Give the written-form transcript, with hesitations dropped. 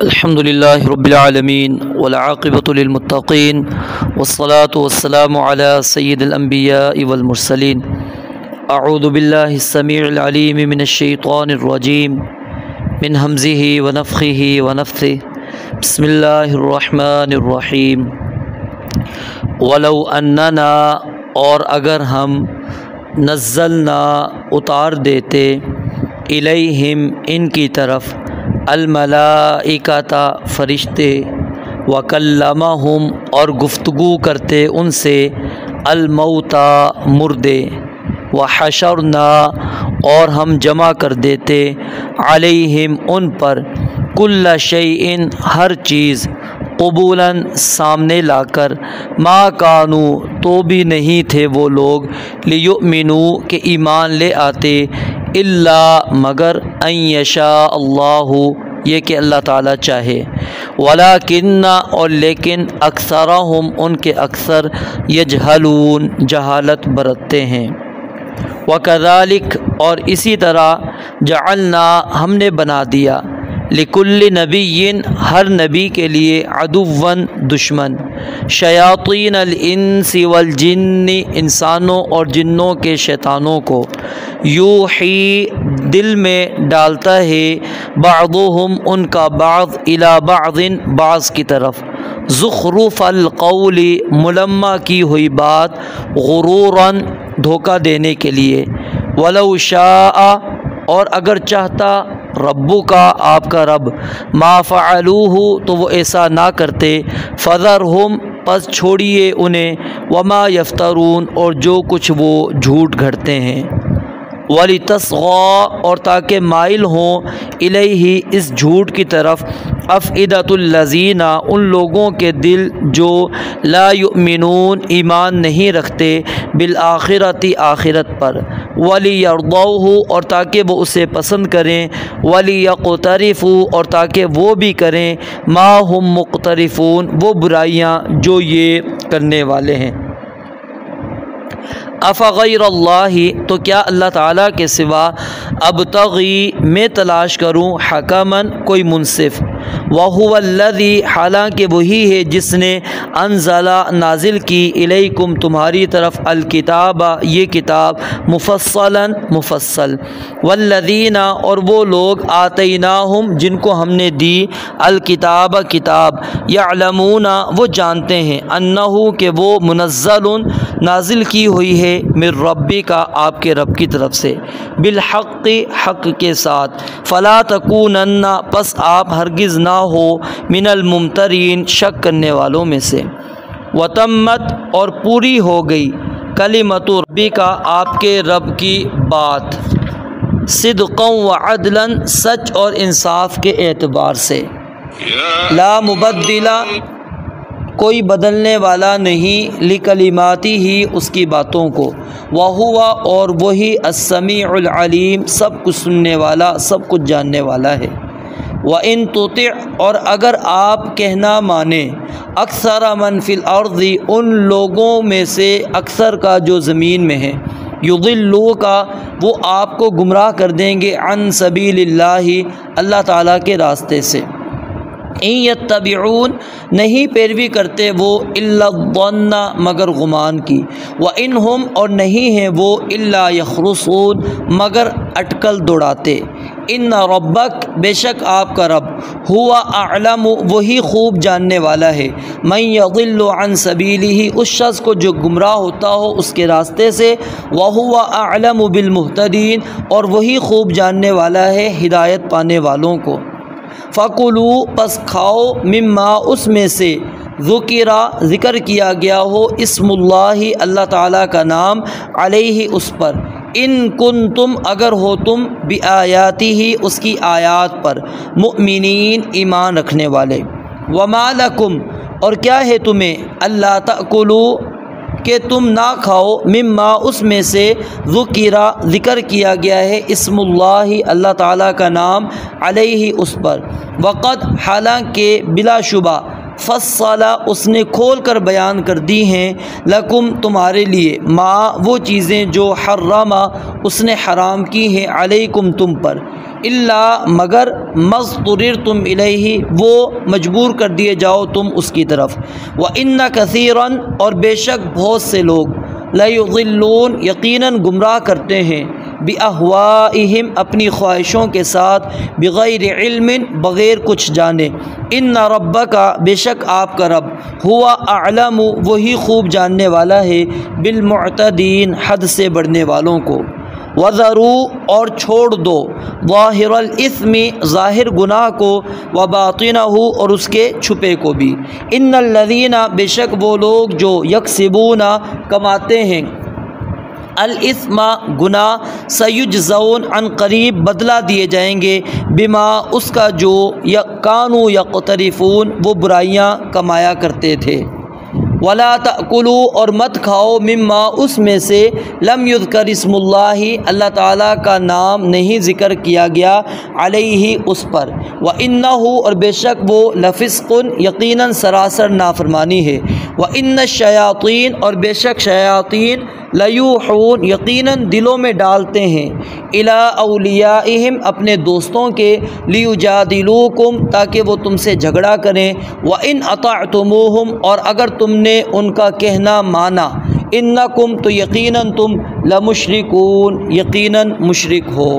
الحمدللہ رب العالمین والعاقبۃ للمتقین والصلاة والسلام علی سید الانبیاء والمرسلین اعوذ باللہ السمیع العلیم من الشیطان الرجیم من ہمزہ ونفخہ ونفثہ بسم اللہ الرحمن الرحیم ولو اننا اور اگر ہم نزلنا اتار دیتے الیہم ان کی طرف الملائکۃ فرشتے وکلمہم اور گفتگو کرتے ان سے الموتى مردے وحشرنا اور ہم جمع کر دیتے علیہم ان پر کل شیء ہر چیز قبولاً سامنے لا کر ما کانوا تو بھی نہیں تھے وہ لوگ لیؤمنوا کہ ایمان لے آتے الا مگر ان یشاء اللہ یہ کہ اللہ تعالیٰ چاہے ولکن اور لیکن اکثرہم ان کے اکثر یجہلون جہالت برتتے ہیں وکذالک اور اسی طرح جعلنا ہم نے بنا دیا لکل نبی ہر نبی کے لیے عدواً دشمن شیاطین الانس والجن انسانوں اور جنوں کے شیطانوں کو یوحی دل میں ڈالتا ہے بعضهم ان کا بعض الی بعض بعض کی طرف زخرف القول ملمہ کی ہوئی بات غروراً دھوکہ دینے کے لیے ولو شاء اور اگر چاہتا ربو کا آپ کا رب ما فعلوہ تو وہ ایسا نہ کرتے فذرہم پس چھوڑیے انہیں وما یفترون اور جو کچھ وہ جھوٹ گھڑتے ہیں وَلِتَصْغَىٰ اور تاکہ مائل ہوں الیہ اس جھوٹ کی طرف افئدۃ الذین ان لوگوں کے دل جو لا یؤمنون ایمان نہیں رکھتے بالآخرۃ آخرت پر وَلِيَرْضَوْهُ اور تاکہ وہ اسے پسند کریں وَلِيَقْتَرِفُوا اور تاکہ وہ بھی کریں ما ہم مقترفون وہ برائیاں جو یہ کرنے والے ہیں افغیر اللہ تو کیا اللہ تعالیٰ کے سوا ابتغی میں تلاش کروں حکماً کوئی منصف وہو الذی حالانکہ وہی ہے جس نے انزل نازل کی الیکم تمہاری طرف الکتاب یہ کتاب مفصلا مفصل والذین اور وہ لوگ آتیناہم جن کو ہم نے دی الکتاب کتاب یعلمون وہ جانتے ہیں انہو کہ وہ منزل نازل کی ہوئی ہے من ربی کا آپ کے رب کی طرف سے بالحق حق کے ساتھ فلا تکونن پس آپ ہرگز نہ ہو من الممترین شک کرنے والوں میں سے وتمت اور پوری ہو گئی کلمۃ ربی کا آپ کے رب کی بات صدقا وعدلا سچ اور انصاف کے اعتبار سے لا مبدل کوئی بدلنے والا نہیں لکلماتی ہی اس کی باتوں کو وہو اور وہی السمیع العلیم سب کچھ سننے والا سب کچھ جاننے والا ہے وَإِن تُطِعْ اور اگر آپ کہنا مانیں اکثر من فی الارض ان لوگوں میں سے اکثر کا جو زمین میں ہیں یضلوک وہ آپ کو گمراہ کر دیں گے عن سبیل اللہ اللہ تعالیٰ کے راستے سے ان یتبعون نہیں پیروی کرتے وہ الا الظن مگر گمان کی وانہم اور نہیں ہیں وہ الا یخرصون مگر اٹکل دوڑاتے ان ربک بے شک آپ کا رب ہوا اعلم وہی خوب جاننے والا ہے من یضل عن سبیلہ اس شخص کو جو گمراہ ہوتا ہو اس کے راستے سے وہو اعلم بالمہتدین اور وہی خوب جاننے والا ہے ہدایت پانے والوں کو فَكُلُوا پس کھاؤ مما اس میں سے ذکر کیا گیا ہو اسم اللہ اللہ تعالیٰ کا نام علیہ اس پر ان کنتم اگر ہو تم بآیاتہ اس کی آیات پر مؤمنین ایمان رکھنے والے وما لکم اور کیا ہے تمہیں اللہ تأکلوا کہ تم نہ کھاؤ مما اس میں سے ذکر کیا گیا ہے اسم اللہ اللہ تعالیٰ کا نام علیہ اس پر وقد حالانکہ بلا شبہ فصل اس نے کھول کر بیان کر دی ہیں لکم تمہارے لیے ما وہ چیزیں جو حرم اس نے حرام کی ہیں علیکم تم پر اللہ مگر مضطررتم الیہ وہ مجبور کر دیے جاؤ تم اس کی طرف، وَإِنَّ كَثِيرًا اور بے شک بہت سے لوگ، لَيُضِلُّونَ یقیناً گمراہ کرتے ہیں، بِأَهْوَائِهِمْ اپنی خواہشوں کے ساتھ، بغیر علم بغیر کچھ جانے، إِنَّ رَبَّكَ بے شک آپ کا رب، ہوا اعلم وہی خوب جاننے والا ہے، بالمعتدین حد سے بڑھنے والوں کو، وَذَرُوا اور چھوڑ دو، ظاہر الاثم ظاہر گناہ کو، وباطنہ اور اس کے چھپے کو بھی، ان الذین بے شک وہ لوگ جو یکسبون کماتے ہیں، الاثم گناہ، سیجزون عن قریب بدلہ دیے جائیں گے، بما اس کا جو کانوا یقترفون وہ برائیاں کمایا کرتے تھے، ولا تأکلوا اور مت کھاؤ، مما اس میں سے، لم یذکر اسم اللہ اللہ تعالیٰ کا نام نہیں ذکر کیا گیا، علیہ اس پر، وَإِنَّهُ اور بے شک وہ، لفسق یقیناً سراسر نافرمانی ہے، وَإِنَّ الشیاطین اور بے شک شیاطین، لیوحون یقیناً دلوں میں ڈالتے ہیں، الی اولیائہم اپنے دوستوں کے، لیجادلوکم تاکہ وہ تم سے جھگڑا کریں، وَإِنْ أَطَعْتُمُوهُمْ اور اگر تم نے ان کا کہنا مانا، انکم تو یقیناً تم، لمشرکون یقیناً مشرک ہو۔